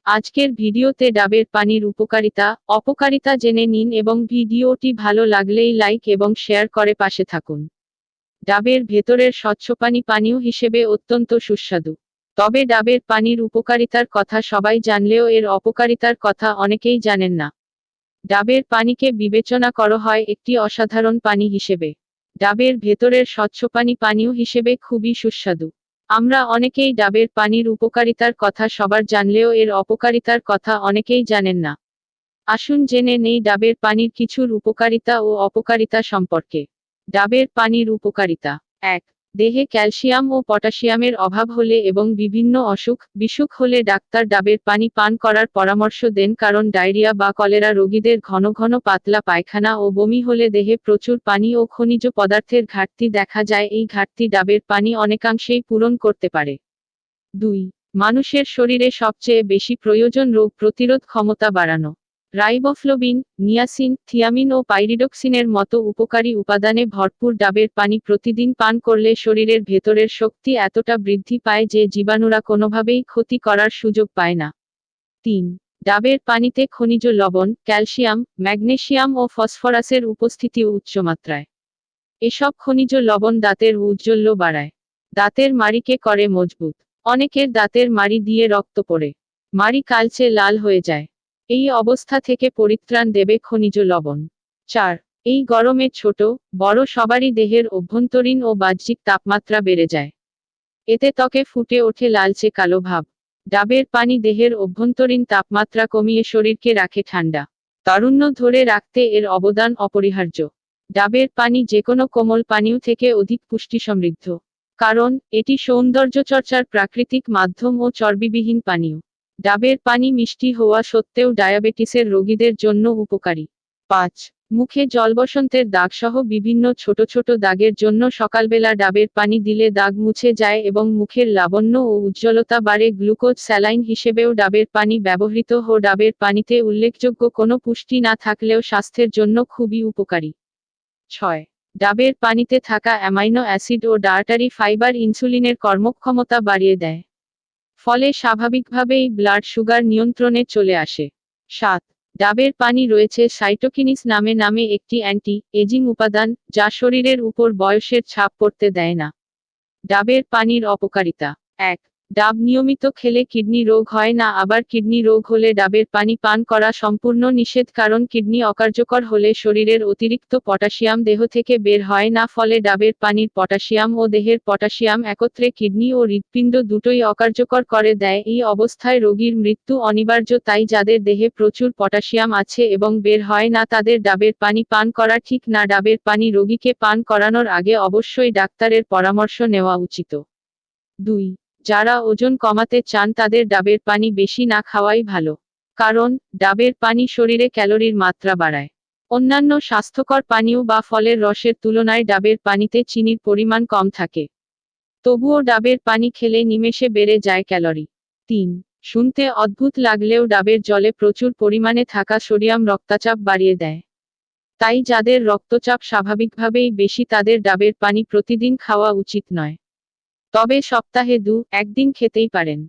আজকের ভিডিওতে ডাবের পানির উপকারিতা, অপকারিতা জেনে নিন এবং ভিডিওটি ভালো লাগলেই লাইক এবং শেয়ার করে পাশে থাকুন। ডাবের ভেতরের স্বচ্ছ পানি পানীয় হিসেবে অত্যন্ত সুস্বাদু। তবে ডাবের পানির উপকারিতার কথা সবাই জানলেও এর অপকারিতার কথা অনেকেই জানেন না। ডাবের পানিকে বিবেচনা করা হয় একটি অসাধারণ পানি হিসেবে। ডাবের ভেতরের স্বচ্ছ পানি পানীয় হিসেবে খুবই সুস্বাদু। আমরা অনেকেই ডাবের পানির উপকারিতার কথা সবার জানলেও এর অপকারিতার কথা অনেকেই জানেন না। আসুন জেনে নেই ডাবের পানির কিছুর উপকারিতা ও অপকারিতা সম্পর্কে। ডাবের পানির উপকারিতা: ১. দেহে ক্যালসিয়াম ও পটাশিয়ামের অভাব হলে এবং বিভিন্ন অসুখ বিসুখ হলে ডাক্তার ডাবের পানি পান করার পরামর্শ দেন, কারণ ডায়রিয়া বা কলেরা রোগীদের ঘন ঘন পাতলা পায়খানা ও বমি হলে দেহে প্রচুর পানি ও খনিজ পদার্থের ঘাটতি দেখা যায়। এই ঘাটতি ডাবের পানি অনেকাংশেই পূরণ করতে পারে। ২. মানুষের শরীরে সবচেয়ে বেশি প্রয়োজন রোগ প্রতিরোধ ক্ষমতা বাড়ানো। রাইবোফ্লোবিন, নিয়াসিন, থিয়ামিন ও পাইরিডক্সিনের মতো উপকারী উপাদানে ভরপুর ডাবের পানি প্রতিদিন পান করলে শরীরের ভেতরের শক্তি এতটা বৃদ্ধি পায় যে জীবাণুরা কোনোভাবেই ক্ষতি করার সুযোগ পায় না। ৩. ডাবের পানিতে খনিজ লবণ, ক্যালসিয়াম, ম্যাগনেসিয়াম ও ফসফরাসের উপস্থিতি উচ্চমাত্রায়। এসব খনিজ লবণ দাঁতের ঔজ্জ্বল্য বাড়ায়। দাঁতের মাড়িকে করে মজবুত। অনেকের দাঁতের মাড়ি দিয়ে রক্ত পড়ে মাড়ি কালচে লাল হয়ে যায়। এই অবস্থা থেকে পরিত্রাণ দেবে খনিজ লবণ। ৪. এই গরমে ছোট বড় সবারই দেহের অভ্যন্তরীণ ও বাহ্যিক তাপমাত্রা বেড়ে যায়। এতে ত্বকে ফুটে ওঠে লালচে কালো ভাব। ডাবের পানি দেহের অভ্যন্তরীণ তাপমাত্রা কমিয়ে শরীরকে রাখে ঠান্ডা। তারুণ্য ধরে রাখতে এর অবদান অপরিহার্য। ডাবের পানি যেকোনো কোমল পানীয় থেকে অধিক পুষ্টি সমৃদ্ধ, কারণ এটি সৌন্দর্যচর্চার প্রাকৃতিক মাধ্যম ও চর্বিবিহীন পানীয়। ডাবের পানি মিষ্টি হওয়া সত্ত্বেও ডায়াবেটিসের রোগীদের জন্য উপকারী। ৫. মুখে জলবসন্তের দাগসহ বিভিন্ন ছোট ছোট দাগের জন্য সকালবেলা ডাবের পানি দিলে দাগ মুছে যায় এবং মুখের লাবণ্য ও উজ্জ্বলতা বাড়ে। গ্লুকোজ স্যালাইন হিসেবেও ডাবের পানি ব্যবহৃত হয়। ডাবের পানিতে উল্লেখযোগ্য কোনো পুষ্টি না থাকলেও স্বাস্থ্যের জন্য খুবই উপকারী। ৬. ডাবের পানিতে থাকা অ্যামাইনো অ্যাসিড ও ডায়েটারি ফাইবার ইনসুলিনের কর্মক্ষমতা বাড়িয়ে দেয়। ফলে স্বাভাবিকভাবেই ব্লাড সুগার নিয়ন্ত্রণে চলে আসে। ৭. ডাবের পানি রয়েছে সাইটোকিনিস নামে একটি অ্যান্টি এজিং উপাদান, যা শরীরের উপর বয়সের ছাপ পড়তে দেয় না। ডাবের পানির অপকারিতা: ১. ডাব নিয়মিত খেলে কিডনি রোগ হয় না। আবার কিডনি রোগ হলে ডাবের পানি পান করা সম্পূর্ণ নিষেধ, কারণ কিডনি অকার্যকর হলে শরীরের অতিরিক্ত পটাশিয়াম দেহ থেকে বের হয় না। ফলে ডাবের পানির পটাশিয়াম ও দেহের পটাশিয়াম একত্রে কিডনি ও হৃৎপিণ্ড দুটোই অকার্যকর করে দেয়। এই অবস্থায় রোগীর মৃত্যু অনিবার্য। তাই যাদের দেহে প্রচুর পটাশিয়াম আছে এবং বের হয় না তাদের ডাবের পানি পান করা ঠিক না। ডাবের পানি রোগীকে পান করানোর আগে অবশ্যই ডাক্তারের পরামর্শ নেওয়া উচিত। ২. যারা ওজন কমাতে চান তাদের ডাবের পানি বেশি না খাওয়াই ভালো, কারণ ডাবের পানি শরীরে ক্যালোরির মাত্রা বাড়ায়। অন্যান্য স্বাস্থ্যকর পানীয় বা ফলের রসের তুলনায় ডাবের পানিতে চিনির পরিমাণ কম থাকে। তবুও ডাবের পানি খেলে নিমেষে বেড়ে যায় ক্যালোরি। ৩. শুনতে অদ্ভুত লাগলেও ডাবের জলে প্রচুর পরিমাণে থাকা সোডিয়াম রক্তচাপ বাড়িয়ে দেয়। তাই যাদের রক্তচাপ স্বাভাবিকভাবেই বেশি তাদের ডাবের পানি প্রতিদিন খাওয়া উচিত নয়। তবে সপ্তাহে ২-১ দিন খেতেই পারেন।